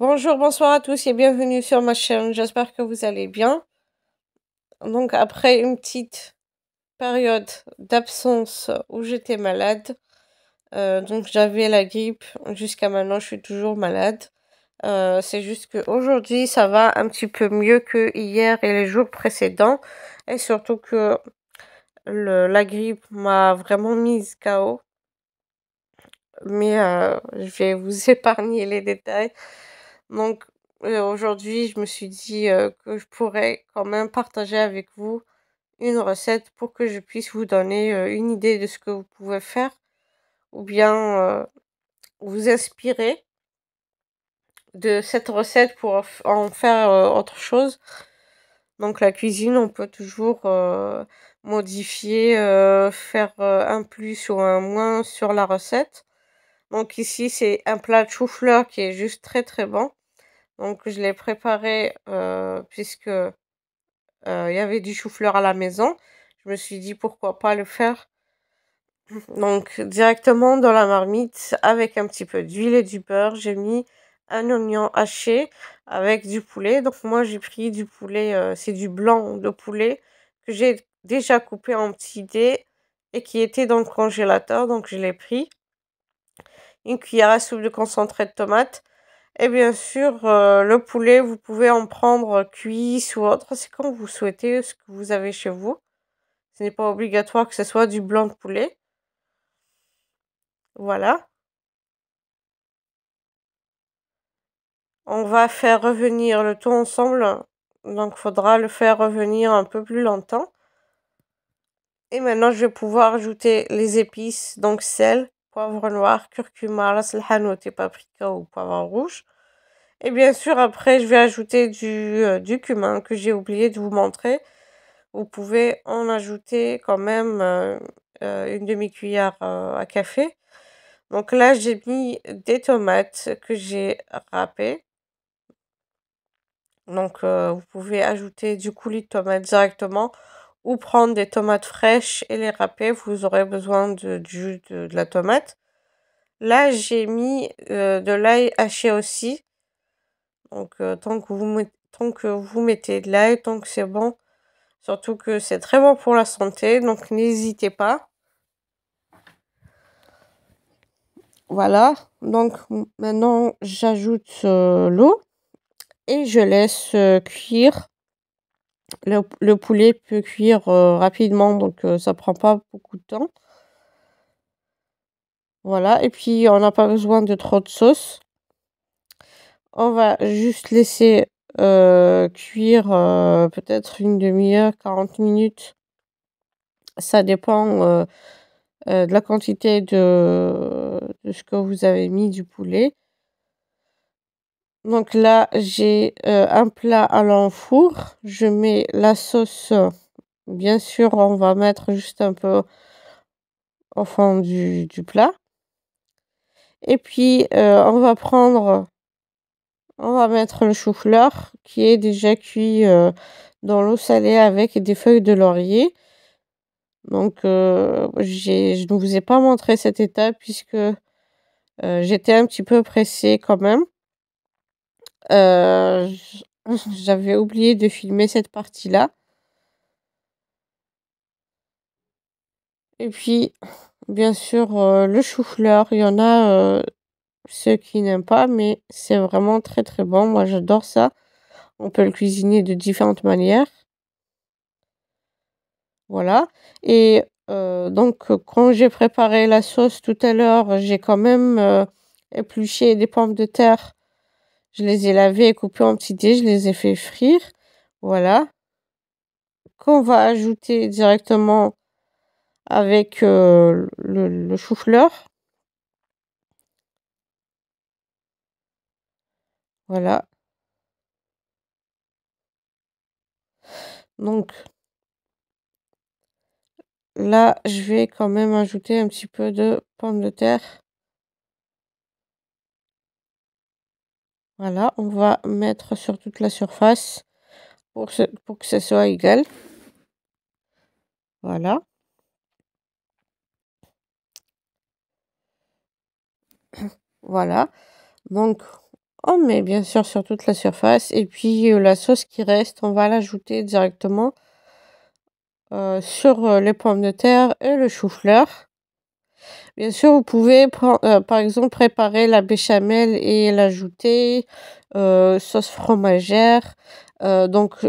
Bonjour, bonsoir à tous et bienvenue sur ma chaîne. J'espère que vous allez bien. Donc après une petite période d'absence où j'étais malade, donc j'avais la grippe. Jusqu'à maintenant, je suis toujours malade. C'est juste qu'aujourd'hui, ça va un petit peu mieux que hier et les jours précédents. Et surtout que la grippe m'a vraiment mise KO. Mais je vais vous épargner les détails. Donc aujourd'hui, je me suis dit que je pourrais quand même partager avec vous une recette pour que je puisse vous donner une idée de ce que vous pouvez faire ou bien vous inspirer de cette recette pour en faire autre chose. Donc la cuisine, on peut toujours modifier, faire un plus ou un moins sur la recette. Donc ici, c'est un plat de chou-fleur qui est juste très très bon. Donc je l'ai préparé puisque il y avait du chou-fleur à la maison. Je me suis dit pourquoi pas le faire. Donc directement dans la marmite avec un petit peu d'huile et du beurre, j'ai mis un oignon haché avec du poulet. Donc moi j'ai pris du poulet, c'est du blanc de poulet que j'ai déjà coupé en petits dés et qui était dans le congélateur. Donc je l'ai pris. Une cuillère à soupe de concentré de tomate. Et bien sûr, le poulet, vous pouvez en prendre cuit ou autre, c'est comme vous souhaitez, ce que vous avez chez vous. Ce n'est pas obligatoire que ce soit du blanc de poulet. Voilà. On va faire revenir le tout ensemble. Donc, il faudra le faire revenir un peu plus longtemps. Et maintenant, je vais pouvoir ajouter les épices, donc sel, poivre noir, curcuma, ras el hanout et paprika ou poivre rouge. Et bien sûr, après, je vais ajouter du cumin que j'ai oublié de vous montrer. Vous pouvez en ajouter quand même une demi-cuillère à café. Donc là, j'ai mis des tomates que j'ai râpées. Donc vous pouvez ajouter du coulis de tomates directement ou prendre des tomates fraîches et les râper. Vous aurez besoin du jus de la tomate. Là, j'ai mis de l'ail haché aussi. Donc tant que vous mettez de l'ail, tant que c'est bon. Surtout que c'est très bon pour la santé, donc n'hésitez pas. Voilà, donc maintenant j'ajoute l'eau et je laisse cuire. Le poulet peut cuire rapidement, donc ça prend pas beaucoup de temps. Voilà, et puis on n'a pas besoin de trop de sauce. On va juste laisser cuire peut-être une demi-heure, 40 minutes. Ça dépend de la quantité de ce que vous avez mis du poulet. Donc là, j'ai un plat à l'enfour. Je mets la sauce. Bien sûr, on va mettre juste un peu au fond du plat. Et puis, on va mettre le chou-fleur qui est déjà cuit dans l'eau salée avec des feuilles de laurier. Donc, je ne vous ai pas montré cette étape puisque j'étais un petit peu pressée quand même. Euh, j- J'avais oublié de filmer cette partie-là. Et puis, bien sûr, le chou-fleur, il y en a ceux qui n'aiment pas, mais c'est vraiment très très bon. Moi, j'adore ça. On peut le cuisiner de différentes manières. Voilà. Et donc, quand j'ai préparé la sauce tout à l'heure, j'ai quand même épluché des pommes de terre. Je les ai lavées et coupées en petits dés. Je les ai fait frire. Voilà. Qu'on va ajouter directement avec le chou-fleur. Voilà. Donc là, je vais quand même ajouter un petit peu de pommes de terre. Voilà, on va mettre sur toute la surface pour que ça soit égal. Voilà. Voilà. Donc, on met bien sûr sur toute la surface et puis la sauce qui reste, on va l'ajouter directement sur les pommes de terre et le chou-fleur. Bien sûr, vous pouvez par exemple préparer la béchamel et l'ajouter, sauce fromagère. Donc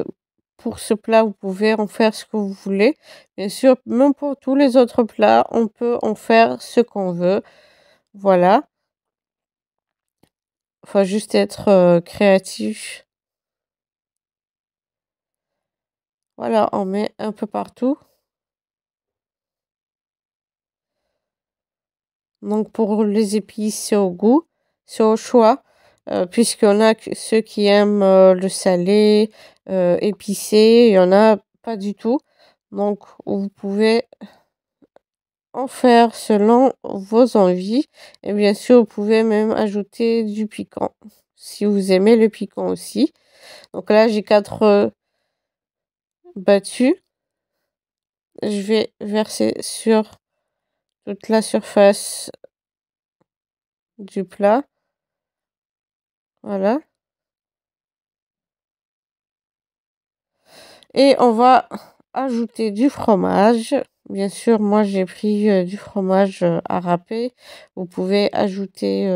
pour ce plat, vous pouvez en faire ce que vous voulez. Bien sûr, même pour tous les autres plats, on peut en faire ce qu'on veut. Voilà. Faut juste être créatif. Voilà, on met un peu partout. Donc pour les épices, c'est au goût, c'est au choix, puisqu'il y a ceux qui aiment, le salé, épicé, il y en a pas du tout. Donc vous pouvez en faire selon vos envies et bien sûr, vous pouvez même ajouter du piquant, si vous aimez le piquant aussi. Donc là, j'ai 4 battus. Je vais verser sur toute la surface du plat. Voilà. Et on va ajouter du fromage. Bien sûr, moi j'ai pris du fromage à râper. Vous pouvez ajouter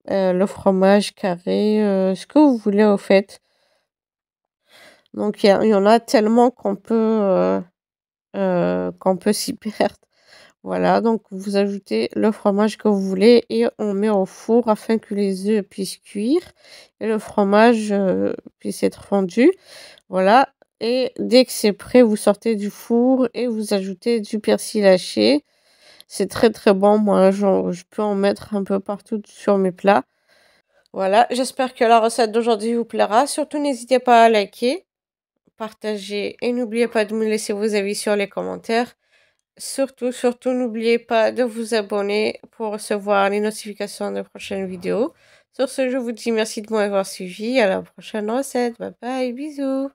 le fromage carré, ce que vous voulez au fait. Donc il y en a tellement qu'on peut s'y perdre. Voilà, donc vous ajoutez le fromage que vous voulez et on met au four afin que les œufs puissent cuire et le fromage puisse être fondu. Voilà, et dès que c'est prêt, vous sortez du four et vous ajoutez du persil haché. C'est très très bon, moi je peux en mettre un peu partout sur mes plats. Voilà, j'espère que la recette d'aujourd'hui vous plaira. Surtout n'hésitez pas à liker, partager et n'oubliez pas de me laisser vos avis sur les commentaires. Surtout n'oubliez pas de vous abonner pour recevoir les notifications de prochaines vidéos. Sur ce, je vous dis merci de m'avoir suivi. À la prochaine recette. Bye bye, bisous.